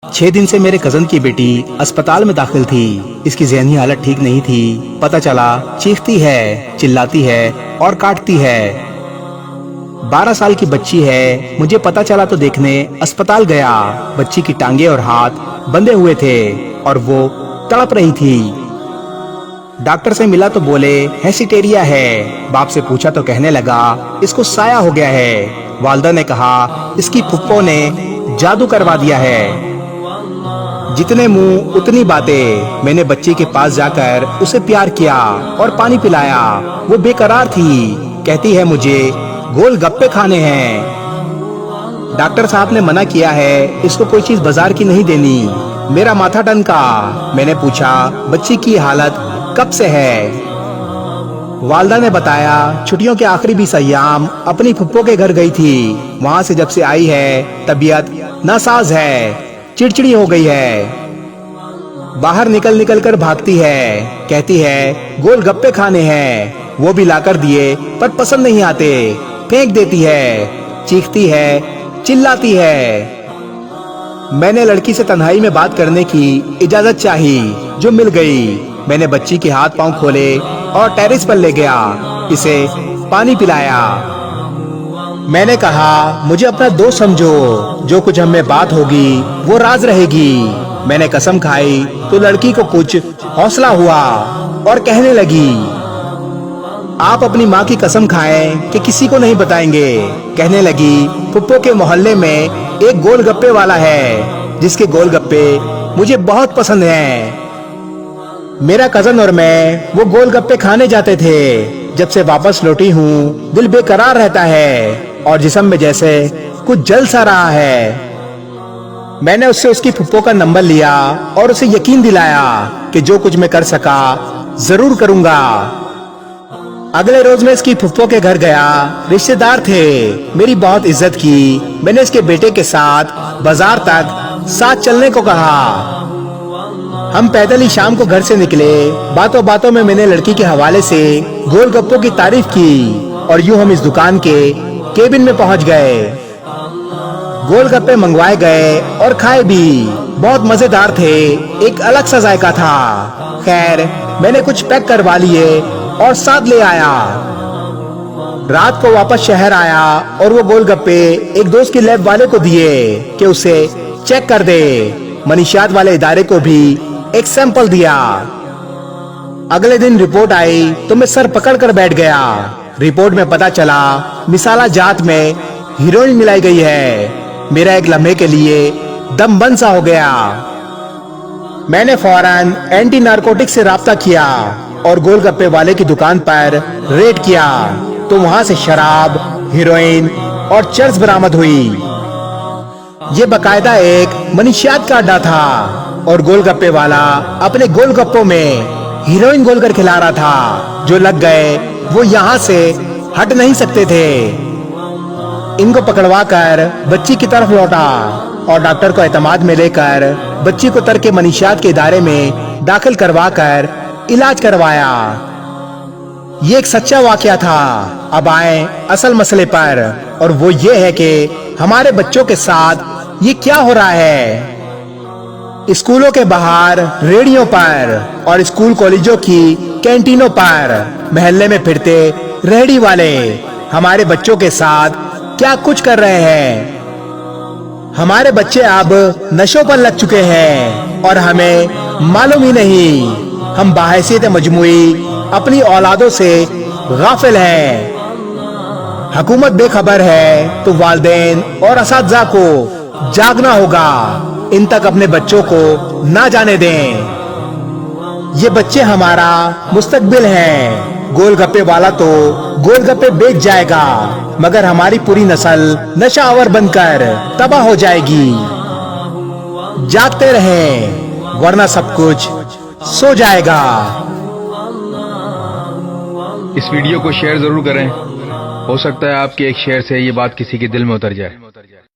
6 दिन से मेरे कजन की बेटी अस्पताल में दाखिल थी। इसकी ज़हनी हालत ठीक नहीं थी। पता चला चीखती है, चिल्लाती है और काटती है। 12 साल की बच्ची है। मुझे पता चला तो देखने अस्पताल गया। बच्ची की टांगे और हाथ बंधे हुए थे और वो तड़प रही थी। डॉक्टर से मिला तो बोले हेसिटेरिया है। बाप से पूछा तो कहने लगा इसको साया हो गया है। वालदा ने कहा इसकी फुप्पो ने जादू करवा दिया है। जितने मुंह उतनी बातें। मैंने बच्ची के पास जाकर उसे प्यार किया और पानी पिलाया। वो बेकरार थी। कहती है मुझे गोलगप्पे खाने हैं। डॉक्टर साहब ने मना किया है, इसको कोई चीज बाजार की नहीं देनी। मेरा माथा टनका। मैंने पूछा बच्ची की हालत कब से है। वालदा ने बताया छुट्टियों के आखिरी 20 अय्याम अपनी फुप्पो के घर गई थी। वहाँ से जब से आई है तबीयत नासाज है, चिड़चिड़ी हो गई है। बाहर निकल कर भागती है। कहती है गोलगप्पे खाने हैं। वो भी लाकर दिए पर पसंद नहीं आते। फेंक देती है, चीखती है, चिल्लाती है। मैंने लड़की से तन्हाई में बात करने की इजाजत चाही, जो मिल गई। मैंने बच्ची के हाथ पांव खोले और टेरेस पर ले गया। इसे पानी पिलाया। मैंने कहा मुझे अपना दोस्त समझो। जो कुछ हमें बात होगी वो राज रहेगी। मैंने कसम खाई तो लड़की को कुछ हौसला हुआ और कहने लगी आप अपनी माँ की कसम खाएं कि किसी को नहीं बताएंगे। कहने लगी फुप्पो के मोहल्ले में एक गोलगप्पे वाला है जिसके गोलगप्पे मुझे बहुत पसंद हैं। मेरा कजन और मैं वो गोलगप्पे खाने जाते थे। जब से वापस लौटी हूँ दिल बेकरार रहता है और जिस्म में जैसे कुछ जल सा रहा है। मैंने उससे उसकी फुप्पो का नंबर लिया और उसे यकीन दिलाया कि जो कुछ मैं कर सका जरूर करूंगा। अगले रोज मैं इसकी फुप्पो के घर गया। रिश्तेदार थे। मेरी बहुत इज्जत की। मैंने इसके बेटे के साथ बाजार तक साथ चलने को कहा। हम पैदल ही शाम को घर से निकले। बातों बातों में मैंने लड़की के हवाले से गोलगप्पों की तारीफ की और यूं हम इस दुकान के केबिन में पहुंच गए। गोलगप्पे मंगवाए गए और खाए भी। बहुत मजेदार थे। एक अलग सा जायका था। खैर मैंने कुछ पैक करवा लिए और साथ ले आया। रात को वापस शहर आया और वो गोलगप्पे एक दोस्त की लैब वाले को दिए कि उसे चेक कर दे। मनीषियात वाले इदारे को भी एक सैंपल दिया। अगले दिन रिपोर्ट आई तो मैं सर पकड़ कर बैठ गया। रिपोर्ट में पता चला मिसाला जात में हीरोइन मिलाई गई है। मेरा एक लम्हे के लिए दम बंद सा हो गया। मैंने फौरन एंटी नारकोटिक से राब्ता किया और गोलगप्पे वाले की दुकान पर रेड किया तो वहां से शराब, हीरोइन और चर्स बरामद हुई। ये बकायदा एक मनीषियात का अड्डा था और गोलगप्पे वाला अपने गोलगप्पों में हीरोइन घोलकर खिला रहा था। जो लग गए वो यहाँ से हट नहीं सकते थे। इनको पकड़वा कर बच्ची की तरफ लौटा और डॉक्टर को एतमाद में लेकर बच्ची को तर्क मनीषियात के इदारे में दाखिल करवा कर इलाज करवाया। ये एक सच्चा वाकया था। अब आए असल मसले पर और वो ये है कि हमारे बच्चों के साथ ये क्या हो रहा है। स्कूलों के बाहर, रेडियो पर और स्कूल कॉलेजों की कैंटीनों पर, महल्ले में फिरते रेहड़ी वाले हमारे बच्चों के साथ क्या कुछ कर रहे हैं। हमारे बच्चे अब नशों पर लग चुके हैं और हमें मालूम ही नहीं। हम बाहैसियत मजमूई अपनी औलादों से गाफिल हैं। हुकूमत बेखबर है तो वालिदैन और असातिज़ा को जागना होगा। इन तक अपने बच्चों को ना जाने दें। ये बच्चे हमारा मुस्तकबिल हैं। गोलगप्पे वाला तो गोलगप्पे बेच जाएगा मगर हमारी पूरी नस्ल नशावर बनकर तबाह हो जाएगी। जागते रहें वरना सब कुछ सो जाएगा। इस वीडियो को शेयर जरूर करें। हो सकता है आपके एक शेयर से ये बात किसी के दिल में उतर जाए।